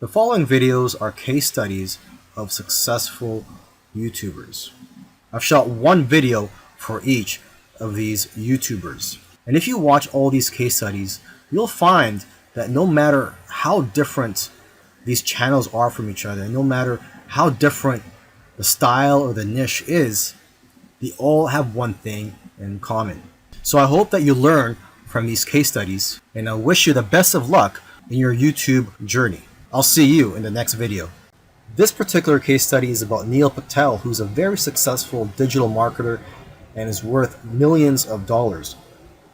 The following videos are case studies of successful YouTubers. I've shot one video for each of these YouTubers. And if you watch all these case studies, you'll find that no matter how different these channels are from each other, no matter how different the style or the niche is, they all have one thing in common. So I hope that you learn from these case studies, and I wish you the best of luck in your YouTube journey. I'll see you in the next video. This particular case study is about Neil Patel, who's a very successful digital marketer and is worth millions of dollars.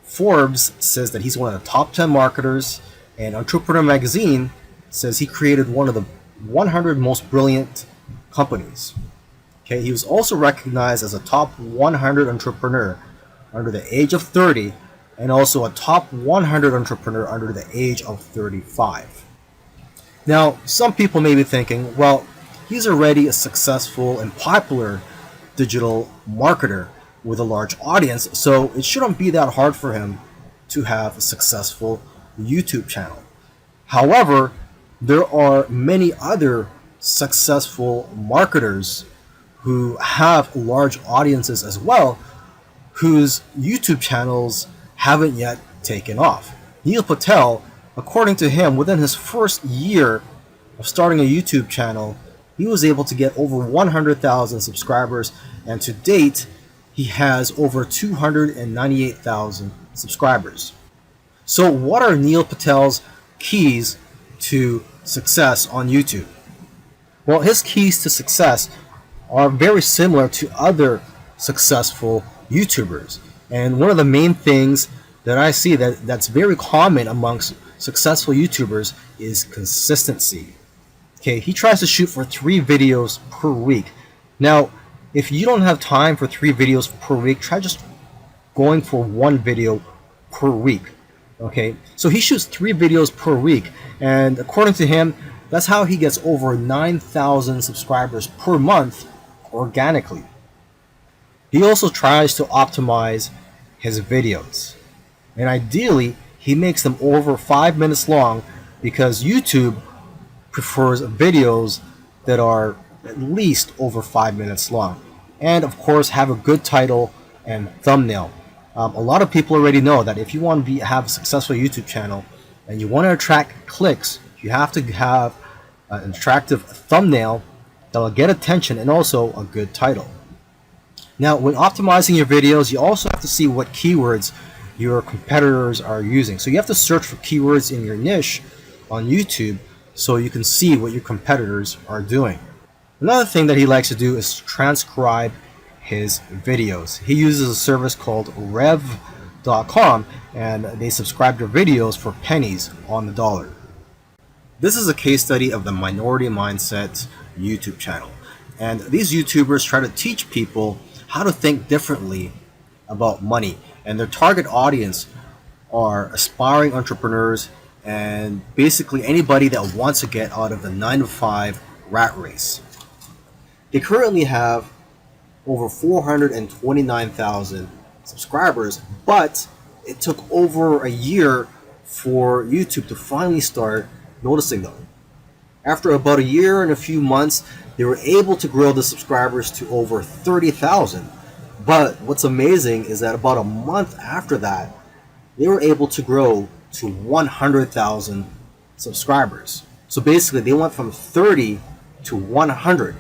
Forbes says that he's one of the top 10 marketers, and Entrepreneur Magazine says he created one of the 100 most brilliant companies. Okay, he was also recognized as a top 100 entrepreneur under the age of 30 and also a top 100 entrepreneur under the age of 35. Now, some people may be thinking, well, he's already a successful and popular digital marketer with a large audience, so it shouldn't be that hard for him to have a successful YouTube channel. However, there are many other successful marketers who have large audiences as well, whose YouTube channels haven't yet taken off. Neil Patel, according to him, within his first year of starting a YouTube channel, he was able to get over 100,000 subscribers, and to date, he has over 298,000 subscribers. So what are Neil Patel's keys to success on YouTube? Well, his keys to success are very similar to other successful YouTubers. And one of the main things that I see that's very common amongst successful YouTubers is consistency. Okay, he tries to shoot for 3 videos per week. Now, if you don't have time for 3 videos per week, try just going for 1 video per week. Okay, so he shoots 3 videos per week, and according to him, that's how he gets over 9,000 subscribers per month organically. He also tries to optimize his videos, and ideally he makes them over 5 minutes long because YouTube prefers videos that are at least over 5 minutes long, and of course have a good title and thumbnail. A lot of people already know that if you want to have a successful YouTube channel and you want to attract clicks, you have to have an attractive thumbnail that will get attention and also a good title. Now, when optimizing your videos, you also have to see what keywords your competitors are using. So you have to search for keywords in your niche on YouTube so you can see what your competitors are doing. Another thing that he likes to do is transcribe his videos. He uses a service called rev.com, and they subscribe to videos for pennies on the dollar. This is a case study of the Minority Mindset YouTube channel. And these YouTubers try to teach people how to think differently about money. And their target audience are aspiring entrepreneurs and basically anybody that wants to get out of the 9-to-5 rat race. They currently have over 429,000 subscribers, but it took over a year for YouTube to finally start noticing them. After about a year and a few months, they were able to grow the subscribers to over 30,000. But what's amazing is that about a month after that, they were able to grow to 100,000 subscribers. So basically, they went from 30 to 100.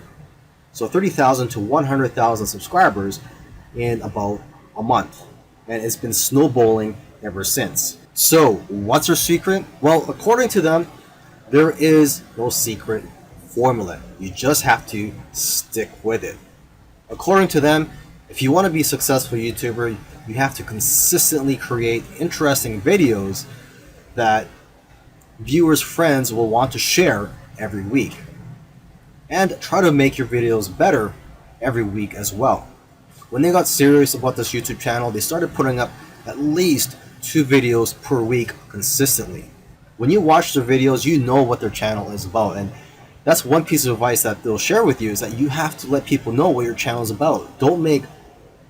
So 30,000 to 100,000 subscribers in about a month. And it's been snowballing ever since. So what's their secret? Well, according to them, there is no secret formula. You just have to stick with it. According to them, if you want to be a successful YouTuber, you have to consistently create interesting videos that viewers' friends will want to share every week. And try to make your videos better every week as well. When they got serious about this YouTube channel, they started putting up at least 2 videos per week consistently. When you watch their videos, you know what their channel is about, and that's one piece of advice that they'll share with you, is that you have to let people know what your channel is about. Don't make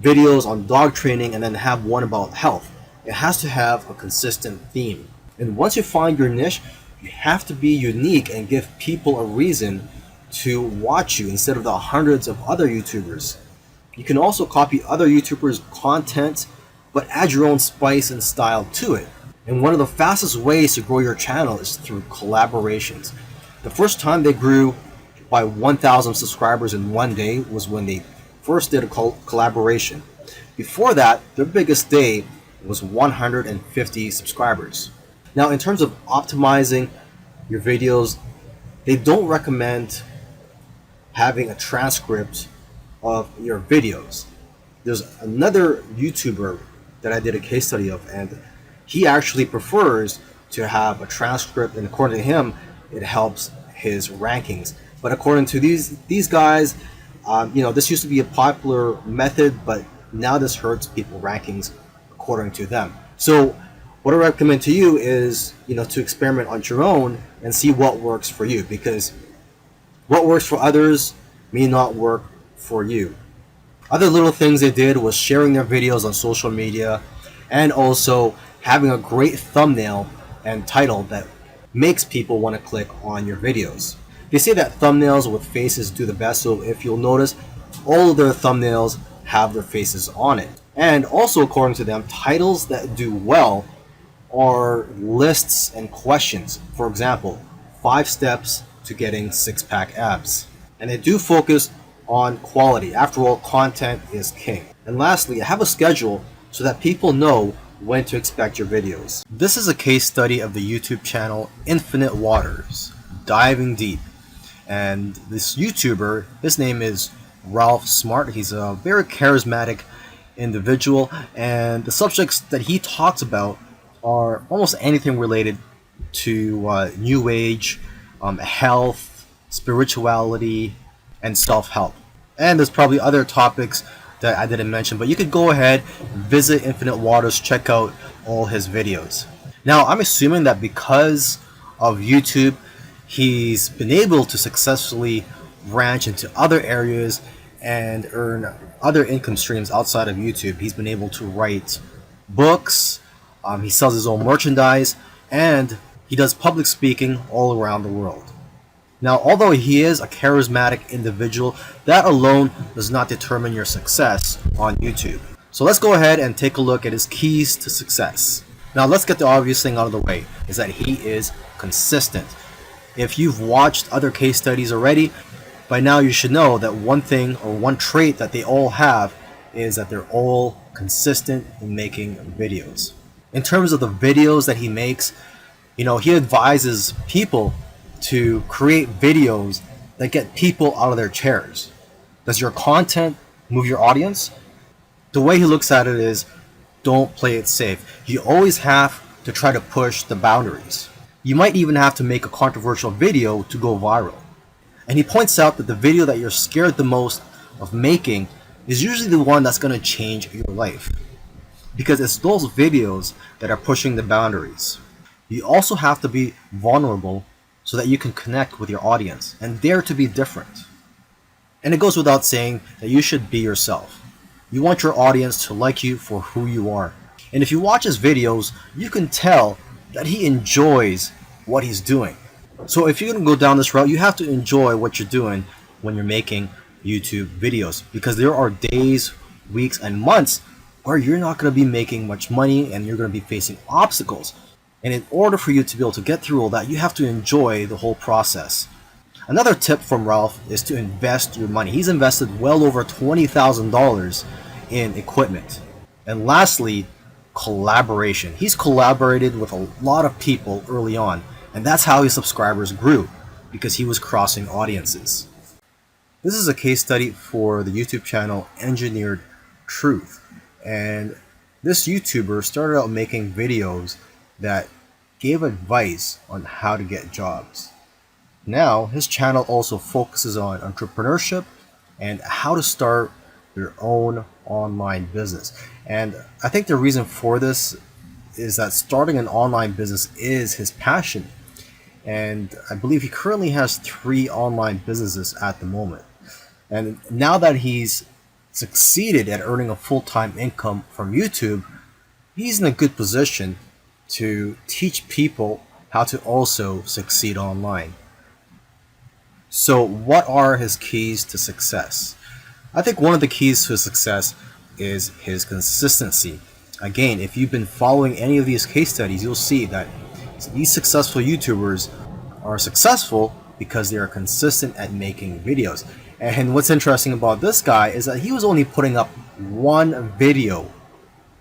videos on dog training and then have one about health. It has to have a consistent theme. And once you find your niche, You have to be unique and give people a reason to watch you instead of the hundreds of other YouTubers. You can also copy other YouTubers' content, but add your own spice and style to it. And one of the fastest ways to grow your channel is through collaborations. The first time they grew by 1,000 subscribers in one day was when they first did a collaboration. Before that, their biggest day was 150 subscribers. Now, in terms of optimizing your videos, they don't recommend having a transcript of your videos. There's another YouTuber that I did a case study of, and he actually prefers to have a transcript, and according to him, it helps his rankings. But according to these guys, this used to be a popular method, but now this hurts people rankings according to them. So what I recommend to you is, to experiment on your own and see what works for you, because what works for others may not work for you. Other little things they did was sharing their videos on social media and also having a great thumbnail and title that makes people want to click on your videos. They say that thumbnails with faces do the best, so if you'll notice, all of their thumbnails have their faces on it. And also, according to them, titles that do well are lists and questions. For example, 5 steps to getting 6-pack abs. And they do focus on quality. After all, content is king. And lastly, have a schedule so that people know when to expect your videos. This is a case study of the YouTube channel Infinite Waters, diving deep. And this YouTuber, his name is Ralph Smart. He's a very charismatic individual, and the subjects that he talks about are almost anything related to New Age, health, spirituality, and self-help. And there's probably other topics that I didn't mention, but you could go ahead, visit Infinite Waters, check out all his videos. Now, I'm assuming that because of YouTube, he's been able to successfully branch into other areas and earn other income streams outside of YouTube. He's been able to write books, he sells his own merchandise, and he does public speaking all around the world. Now, although he is a charismatic individual, that alone does not determine your success on YouTube. So let's go ahead and take a look at his keys to success. Now, let's get the obvious thing out of the way, is that he is consistent. If you've watched other case studies already, by now you should know that one thing or one trait that they all have is that they're all consistent in making videos. In terms of the videos that he makes, he advises people to create videos that get people out of their chairs. Does your content move your audience? The way he looks at it is, don't play it safe. You always have to try to push the boundaries. You might even have to make a controversial video to go viral. And he points out that the video that you're scared the most of making is usually the one that's going to change your life, because it's those videos that are pushing the boundaries. You also have to be vulnerable so that you can connect with your audience and dare to be different. And it goes without saying that you should be yourself. You want your audience to like you for who you are. And if you watch his videos, you can tell that he enjoys what he's doing. So if you're going to go down this route, you have to enjoy what you're doing when you're making YouTube videos, because there are days, weeks, and months where you're not going to be making much money and you're going to be facing obstacles. And in order for you to be able to get through all that, you have to enjoy the whole process. Another tip from Ralph is to invest your money. He's invested well over $20,000 in equipment. And lastly, collaboration. He's collaborated with a lot of people early on, and that's how his subscribers grew, because he was crossing audiences. This is a case study for the YouTube channel Engineered Truth, and this YouTuber started out making videos that gave advice on how to get jobs. Now his channel also focuses on entrepreneurship and how to start your own online business. And I think the reason for this is that starting an online business is his passion. And I believe he currently has 3 online businesses at the moment. And now that he's succeeded at earning a full-time income from YouTube, he's in a good position to teach people how to also succeed online. So what are his keys to success? I think one of the keys to success is his consistency. Again, if you've been following any of these case studies, you'll see that these successful YouTubers are successful because they are consistent at making videos. And what's interesting about this guy is that he was only putting up one video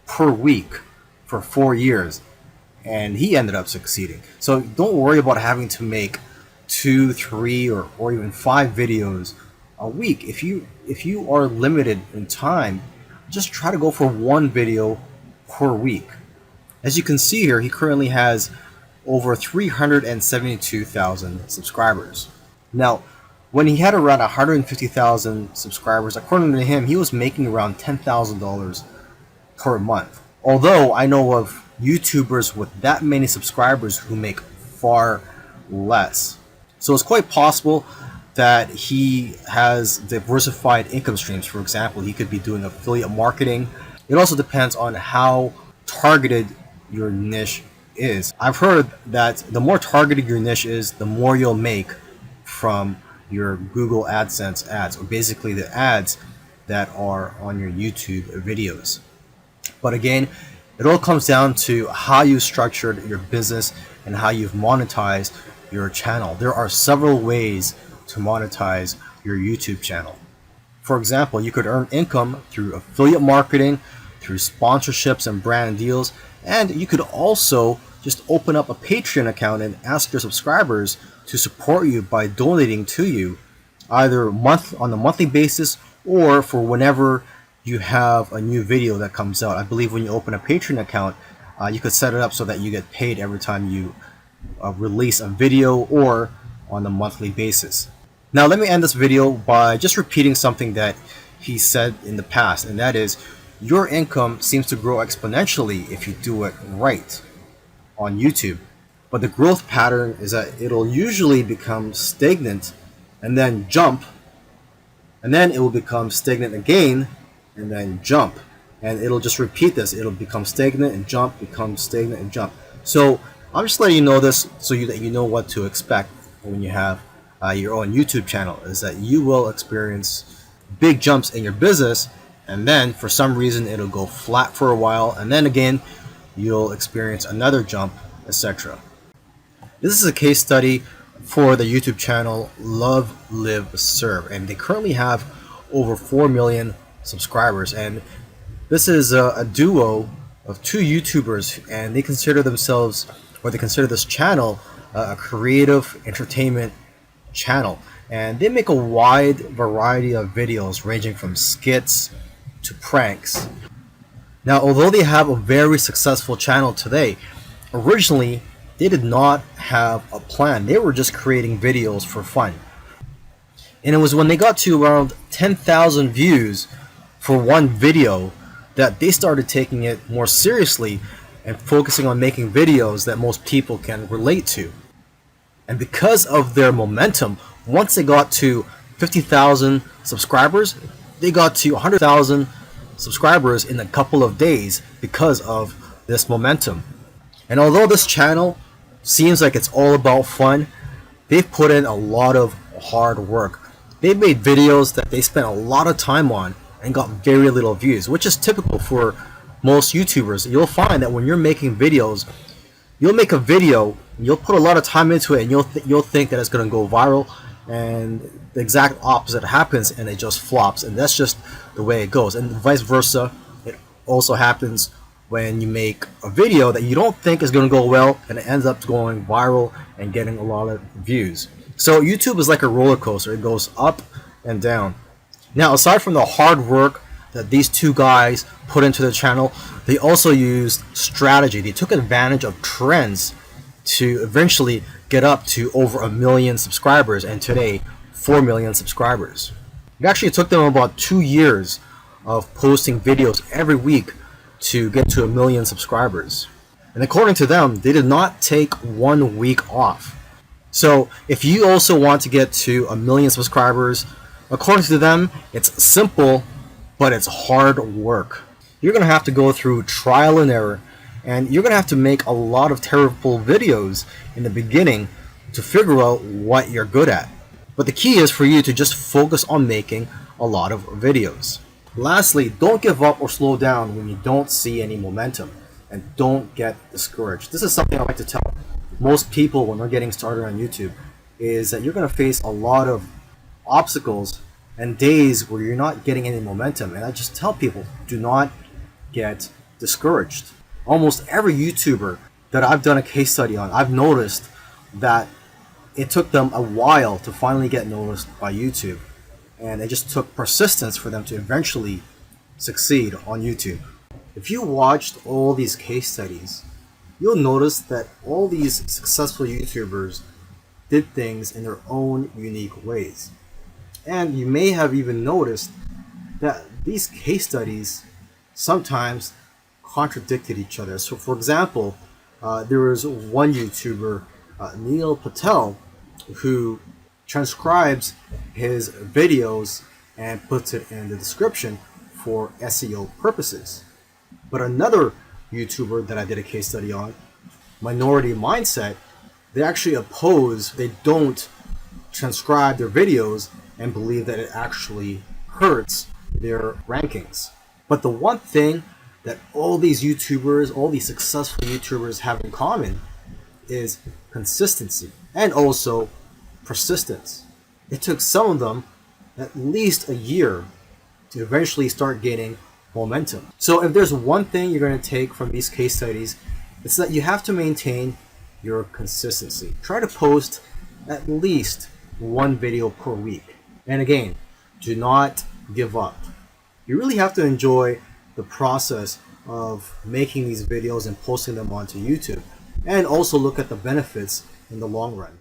per week for 4 years, and he ended up succeeding. So don't worry about having to make 2, 3, or even 5 videos a week. If you are limited in time, just try to go for one video per week. As you can see here, he currently has over 372,000 subscribers. Now, when he had around 150,000 subscribers, according to him, he was making around $10,000 per month. Although I know of YouTubers with that many subscribers who make far less. So it's quite possible that he has diversified income streams. For example, he could be doing affiliate marketing. It also depends on how targeted your niche is. I've heard that the more targeted your niche is, the more you'll make from your Google AdSense ads, or basically the ads that are on your YouTube videos. But again, it all comes down to how you structured your business and how you've monetized your channel. There are several ways to monetize your YouTube channel. For example, you could earn income through affiliate marketing, through sponsorships and brand deals, and you could also just open up a Patreon account and ask your subscribers to support you by donating to you, either on a monthly basis or for whenever you have a new video that comes out. I believe when you open a Patreon account, you could set it up so that you get paid every time you release a video, or on a monthly basis. Now let me end this video by just repeating something that he said in the past, and that is, your income seems to grow exponentially if you do it right on YouTube. But the growth pattern is that it'll usually become stagnant and then jump, and then it will become stagnant again and then jump, and it'll just repeat this. It'll become stagnant and jump, become stagnant and jump. So I'm just letting you know this so that you know what to expect when you have your own YouTube channel, is that you will experience big jumps in your business, and then for some reason it'll go flat for a while, and then again you'll experience another jump, etc. This is a case study for the YouTube channel Love Live Serve, and they currently have over 4 million subscribers, and this is a duo of 2 YouTubers, and they consider themselves, or they consider this channel, a creative entertainment channel, and they make a wide variety of videos ranging from skits to pranks. Now, although they have a very successful channel today, originally they did not have a plan. They were just creating videos for fun. And it was when they got to around 10,000 views for one video that they started taking it more seriously and focusing on making videos that most people can relate to. And because of their momentum, once they got to 50,000 subscribers, they got to 100,000 subscribers in a couple of days because of this momentum. And although this channel seems like it's all about fun, they've put in a lot of hard work. They've made videos that they spent a lot of time on and got very little views, which is typical for most YouTubers. You'll find that when you're making videos, you'll make a video, you'll put a lot of time into it, and you'll think that it's going to go viral, and the exact opposite happens, and it just flops. And that's just the way it goes. And vice versa, it also happens when you make a video that you don't think is going to go well, and it ends up going viral and getting a lot of views. So YouTube is like a roller coaster. It goes up and down. Now, aside from the hard work that these 2 guys put into the channel, they also used strategy. They took advantage of trends to eventually get up to over 1 million subscribers, and today 4 million subscribers. It actually took them about 2 years of posting videos every week to get to 1 million subscribers. And according to them, they did not take 1 week off. So if you also want to get to 1 million subscribers, according to them, it's simple, but it's hard work. You're going to have to go through trial and error, And you're going to have to make a lot of terrible videos in the beginning to figure out what you're good at. But the key is for you to just focus on making a lot of videos. Lastly, don't give up or slow down when you don't see any momentum, and don't get discouraged. This is something I like to tell most people when they're getting started on YouTube, is that you're going to face a lot of obstacles and days where you're not getting any momentum. And I just tell people, do not get discouraged. Almost every YouTuber that I've done a case study on, I've noticed that it took them a while to finally get noticed by YouTube. And it just took persistence for them to eventually succeed on YouTube. If you watched all these case studies, you'll notice that all these successful YouTubers did things in their own unique ways. And you may have even noticed that these case studies sometimes contradicted each other. So for example, there was one YouTuber, Neil Patel, who transcribes his videos and puts it in the description for SEO purposes. But another YouTuber that I did a case study on, Minority Mindset, they actually oppose, they don't transcribe their videos and believe that it actually hurts their rankings. But the one thing that all these YouTubers, all these successful YouTubers have in common is consistency and also persistence. It took some of them at least a year to eventually start gaining momentum. So if there's one thing you're going to take from these case studies, it's that you have to maintain your consistency. Try to post at least one video per week. And again, do not give up. You really have to enjoy the process of making these videos and posting them onto YouTube, and also look at the benefits in the long run.